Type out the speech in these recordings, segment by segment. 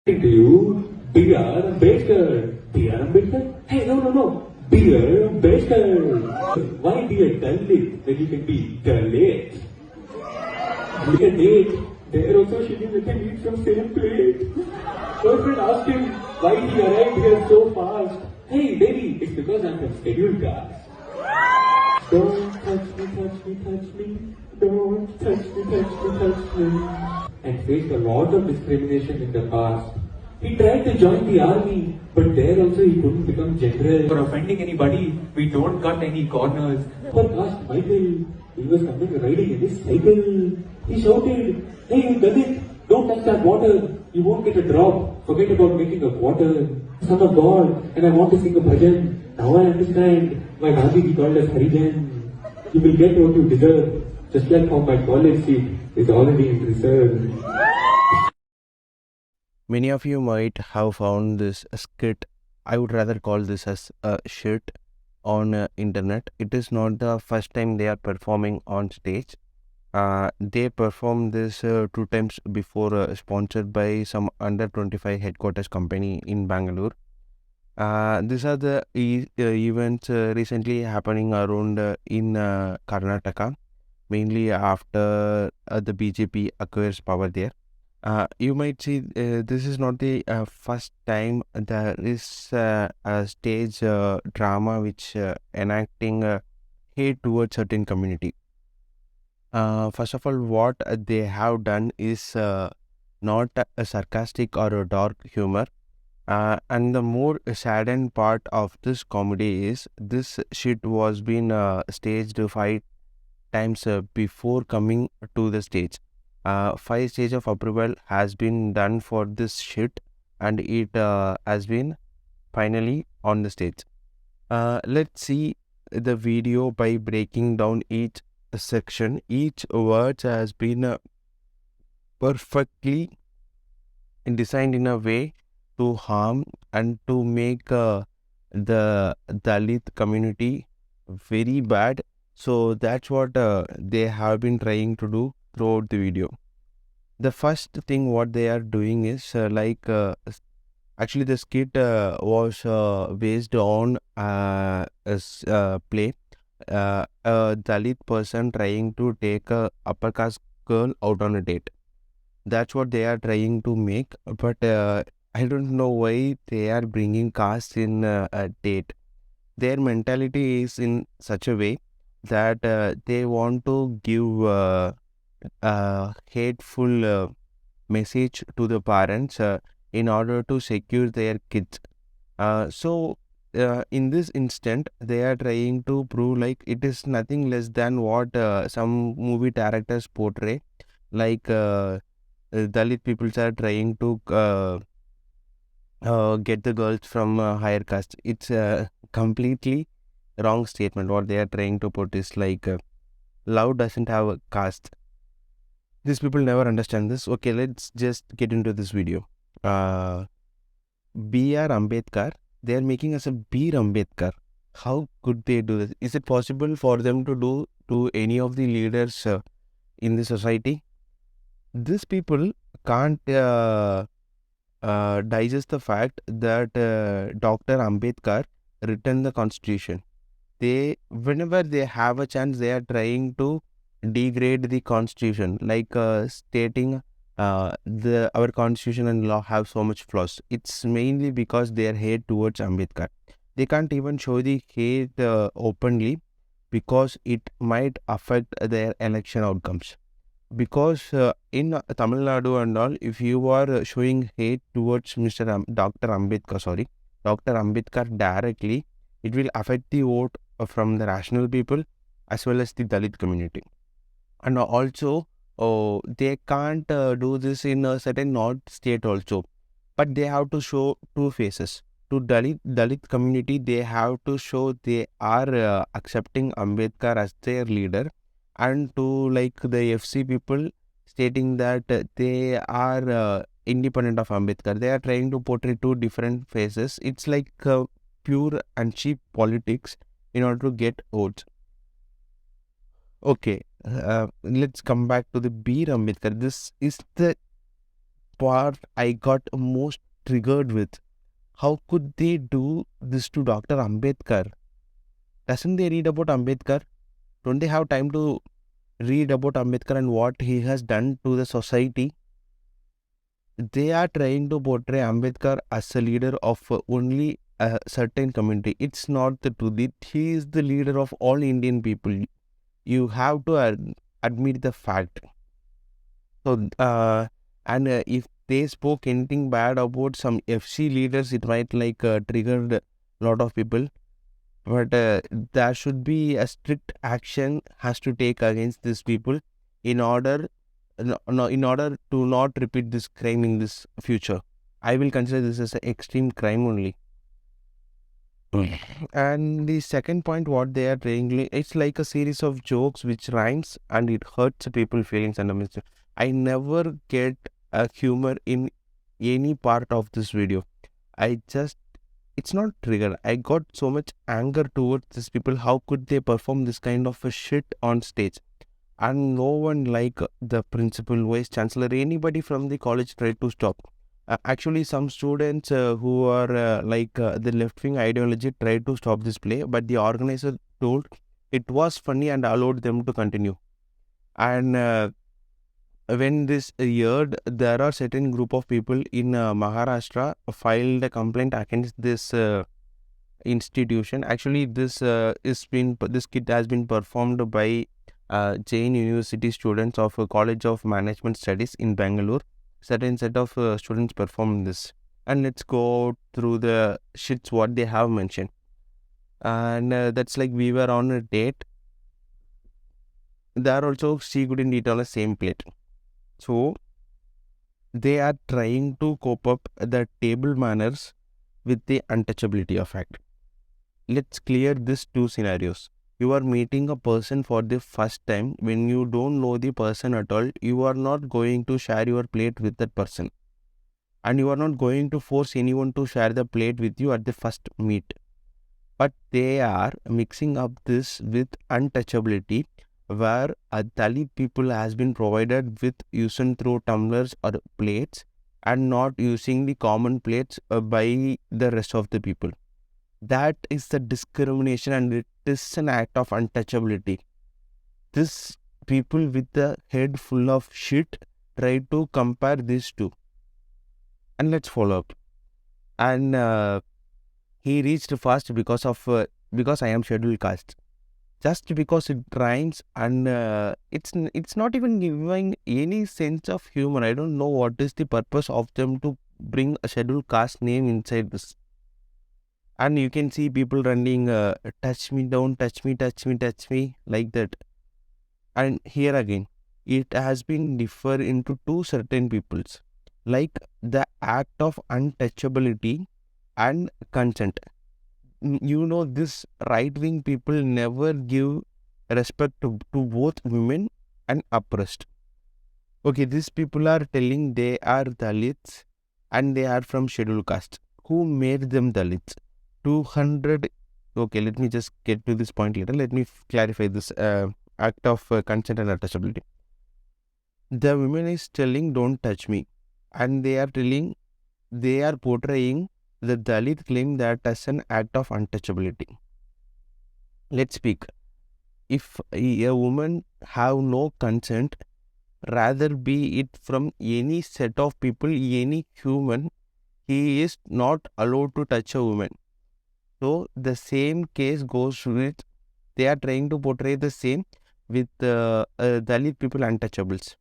To you, B.R. Ambedkar. B.R. Ambedkar? Hey, no. B.R. Ambedkar. Why be a Dalit when you can be Dalit? Look at Nate. They're also shitting with him eat from same plate. Boyfriend asked him why he arrived here so fast. Hey, baby, it's because I'm from scheduled cast. Don't touch me. Don't touch me. And faced a lot of discrimination in the past. He tried to join the army, but there also he couldn't become general. For offending anybody, we don't cut any corners. For asked Michael, he was coming riding in his cycle. He shouted, hey, you Dalit, don't touch that water. You won't get a drop. Forget about making a water. Son of God, and I want to sing a bhajan. Now I understand why Gandhi called us Harijan. You will get what you deserve, just like how my college seat is already in reserve. Many of you might have found this skit. I would rather call this as a shit on internet. It is not the first time they are performing on stage. They performed this 2 times before, sponsored by some under 25 headquarters company in Bangalore. These are the events recently happening around in Karnataka, mainly after the BJP acquires power there. You might see this is not the first time there is a stage drama which enacting hate towards certain community. First of all, what they have done is not a sarcastic or a dark humor. And the more saddened part of this comedy is this shit was been staged 5 times before coming to the stage. 5 stage of approval has been done for this shit, and it has been finally on the stage. Let's see the video by breaking down each section. Each word has been perfectly designed in a way to harm and to make the Dalit community very bad. So that's what they have been trying to do throughout the video. The first thing what they are doing is actually the skit was based on a play, a Dalit person trying to take a upper caste girl out on a date. That's what they are trying to make, but I don't know why they are bringing caste in a date. Their mentality is in such a way that they want to give a hateful message to the parents in order to secure their kids. So in this instant, they are trying to prove like it is nothing less than what some movie directors portray, like Dalit peoples are trying to get the girls from higher caste. It's a completely wrong statement. What they are trying to put is like love doesn't have a caste. These people never understand this. Okay, let's just get into this video. B.R. Ambedkar, they are making us a Beer Ambedkar. How could they do this? Is it possible for them to do to any of the leaders in the society? These people can't digest the fact that Dr. Ambedkar written the constitution. Whenever they have a chance, they are trying to degrade the constitution, like stating our constitution and law have so much flaws. It's mainly because they are hate towards Ambedkar. They can't even show the hate openly because it might affect their election outcomes. Because in Tamil Nadu and all, if you are showing hate towards Dr. Ambedkar directly, it will affect the vote from the rational people as well as the Dalit community. And also, they can't do this in a certain North state also, but they have to show two faces. To Dalit community, they have to show they are accepting Ambedkar as their leader, and to like the FC people stating that they are independent of Ambedkar. They are trying to portray two different faces. It's like pure and cheap politics in order to get votes. Okay, let's come back to the Beer Ambedkar. This is the part I got most triggered with. How could they do this to Dr. Ambedkar? Doesn't they read about Ambedkar? Don't they have time to read about Ambedkar and what he has done to the society? They are trying to portray Ambedkar as a leader of only a certain community. It's not the truth. He is the leader of all Indian people. You have to admit the fact. So, if they spoke anything bad about some FC leaders, it might triggered a lot of people. But there should be a strict action has to take against these people in order in order to not repeat this crime in this future. I will consider this as an extreme crime only. And the second point, what they are saying, it's like a series of jokes which rhymes and it hurts people feelings and emotions. I never get a humor in any part of this video. I just, it's not trigger. I got so much anger towards these people. How could they perform this kind of a shit on stage? And no one like the principal, vice chancellor, anybody from the college tried to stop. Actually, some students who are the left wing ideology tried to stop this play, but the organizer told it was funny and allowed them to continue. And when this aired, there are certain group of people in Maharashtra filed a complaint against this institution. Actually, this kit has been performed by Jain University students of College of Management Studies in Bangalore. Certain set of students perform this, and let's go through the shits what they have mentioned. And that's like we were on a date. There also she couldn't eat on the same plate, so they are trying to cope up the table manners with the untouchability of act. Let's clear these two scenarios. You are meeting a person for the first time. When you don't know the person at all, you are not going to share your plate with that person. And you are not going to force anyone to share the plate with you at the first meet. But they are mixing up this with untouchability, where a Dalit people has been provided with using through tumblers or plates and not using the common plates by the rest of the people. That is the discrimination and it is an act of untouchability. This people with the head full of shit try to compare these two. And let's follow up. And he reached fast because I am scheduled caste. Just because it rhymes and it's not even giving any sense of humor. I don't know what is the purpose of them to bring a scheduled caste name inside this. And you can see people running, touch me, don't touch me, touch me, touch me, like that. And here again, it has been differ into two certain peoples, like the act of untouchability and consent. You know, this right wing people never give respect to both women and oppressed. Okay, these people are telling they are Dalits and they are from scheduled caste. Who made them Dalits? 200. Okay, let me just get to this point later. Let me clarify this act of consent and untouchability. The women is telling, don't touch me. And they are portraying the Dalit claim that as an act of untouchability. Let's speak. If a woman have no consent, rather be it from any set of people, any human, he is not allowed to touch a woman. So the same case goes with, they are trying to portray the same with Dalit people untouchables.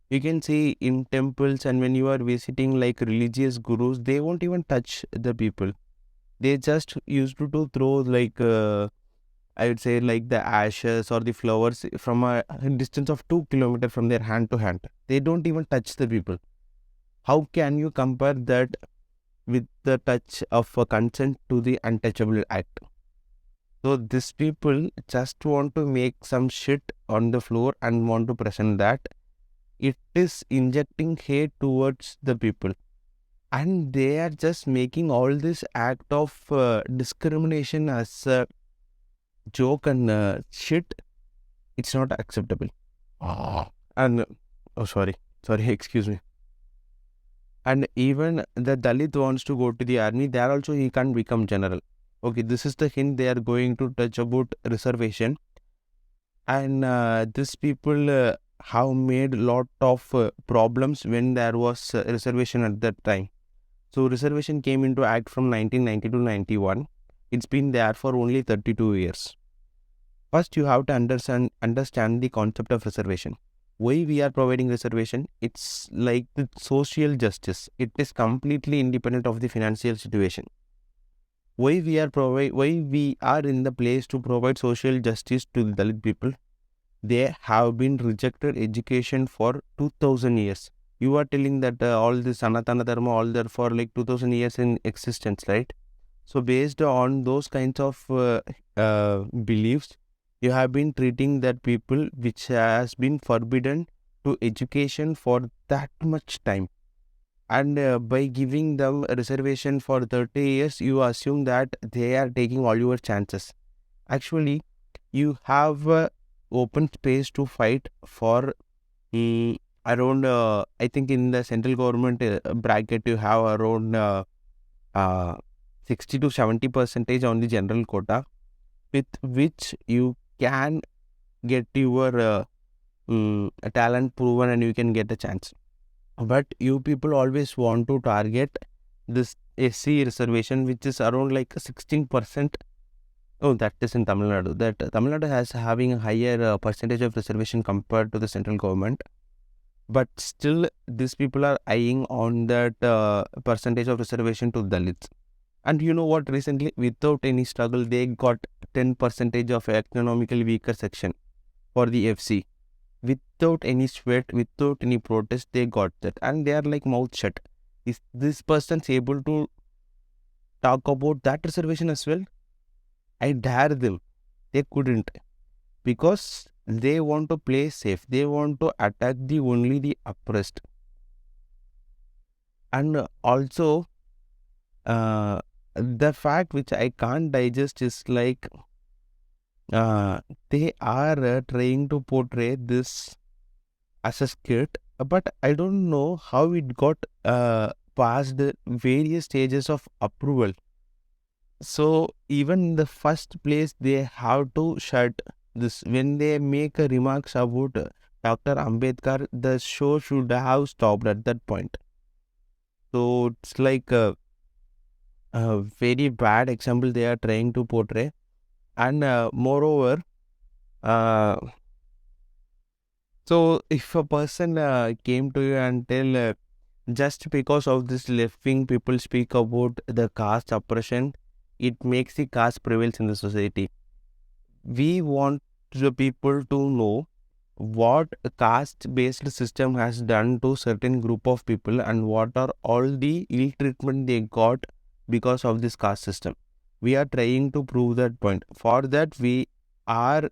You can see in temples and when you are visiting like religious gurus, they won't even touch the people. They just used to throw I would say like the ashes or the flowers from a distance of 2 kilometers from their hand to hand. They don't even touch the people. How can you compare that with the touch of a consent to the untouchable act? So these people just want to make some shit on the floor and want to present that it is injecting hate towards the people. And they are just making all this act of discrimination as a joke and shit. It's not acceptable. And oh, sorry, excuse me. And even the Dalit wants to go to the army, there also he can't become general. Okay, this is the hint they are going to touch about reservation. And these people have made lot of problems when there was reservation at that time. So reservation came into act from 1990 to 91. It's been there for only 32 years. First, you have to understand the concept of reservation. Why we are providing reservation? It's like the social justice. It is completely independent of the financial situation. Why we are in the place to provide social justice to the Dalit people? They have been rejected education for 2000 years. You are telling that all this Sanatana Dharma, all there for like 2000 years in existence, right? So based on those kinds of beliefs, you have been treating that people which has been forbidden to education for that much time. And by giving them a reservation for 30 years, you assume that they are taking all your chances. Actually, you have open space to fight for around, I think in the central government bracket, you have around uh, 60 to 70 percentage on the general quota, with which you can get your talent proven and you can get a chance. But you people always want to target this SC reservation, which is around like 16%. Oh, that is in Tamil Nadu. That Tamil Nadu has having a higher percentage of reservation compared to the central government. But still, these people are eyeing on that percentage of reservation to Dalits. And you know what? Recently, without any struggle, they got 10 percentage of economically weaker section for the FC. Without any sweat, without any protest, they got that. And they are like mouth shut. Is this person able to talk about that reservation as well? I dare them. They couldn't. Because they want to play safe. They want to attack only the oppressed. And also, the fact which I can't digest is like they are trying to portray this as a skit, but I don't know how it got past the various stages of approval. So even in the first place, they have to shut this. When they make a remarks about Dr. Ambedkar, the show should have stopped at that point. So it's like a very bad example they are trying to portray. And moreover, so if a person came to you and tell just because of this left wing people speak about the caste oppression, it makes the caste prevails in the society. We want the people to know what a caste based system has done to certain group of people and what are all the ill treatment they got because of this caste system. We are trying to prove that point. For that, we are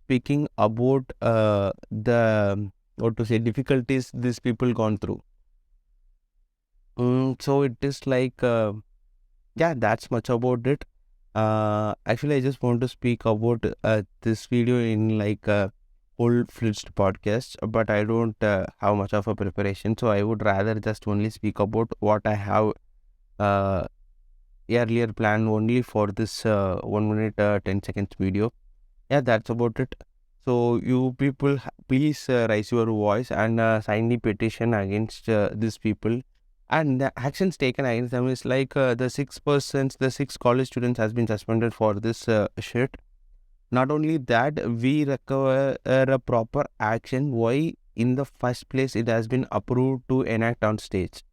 speaking about the what to say difficulties these people gone through. So it is like yeah, that's much about it. Actually, I just want to speak about this video in like a full-fledged podcast, but I don't have much of a preparation, so I would rather just only speak about what I have uh, earlier planned only for this 1 minute 10 seconds video. Yeah, that's about it. So you people please raise your voice and sign the petition against these people. And the actions taken against them is like the 6%, the 6 college students has been suspended for this shit. Not only that, we require a proper action. Why in the first place it has been approved to enact on stage?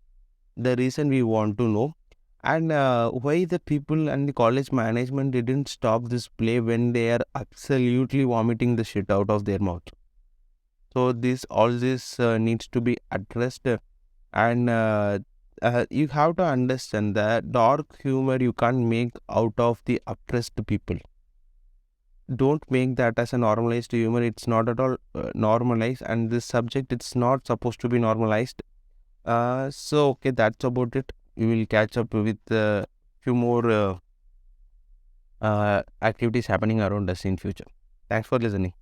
The reason we want to know. And why the people and the college management didn't stop this play when they are absolutely vomiting the shit out of their mouth. So all this needs to be addressed, and you have to understand that dark humor you can't make out of the oppressed people. Don't make that as a normalized humor. It's not at all normalized, and this subject it's not supposed to be normalized. So okay, that's about it. We will catch up with few more activities happening around us in future. Thanks for listening.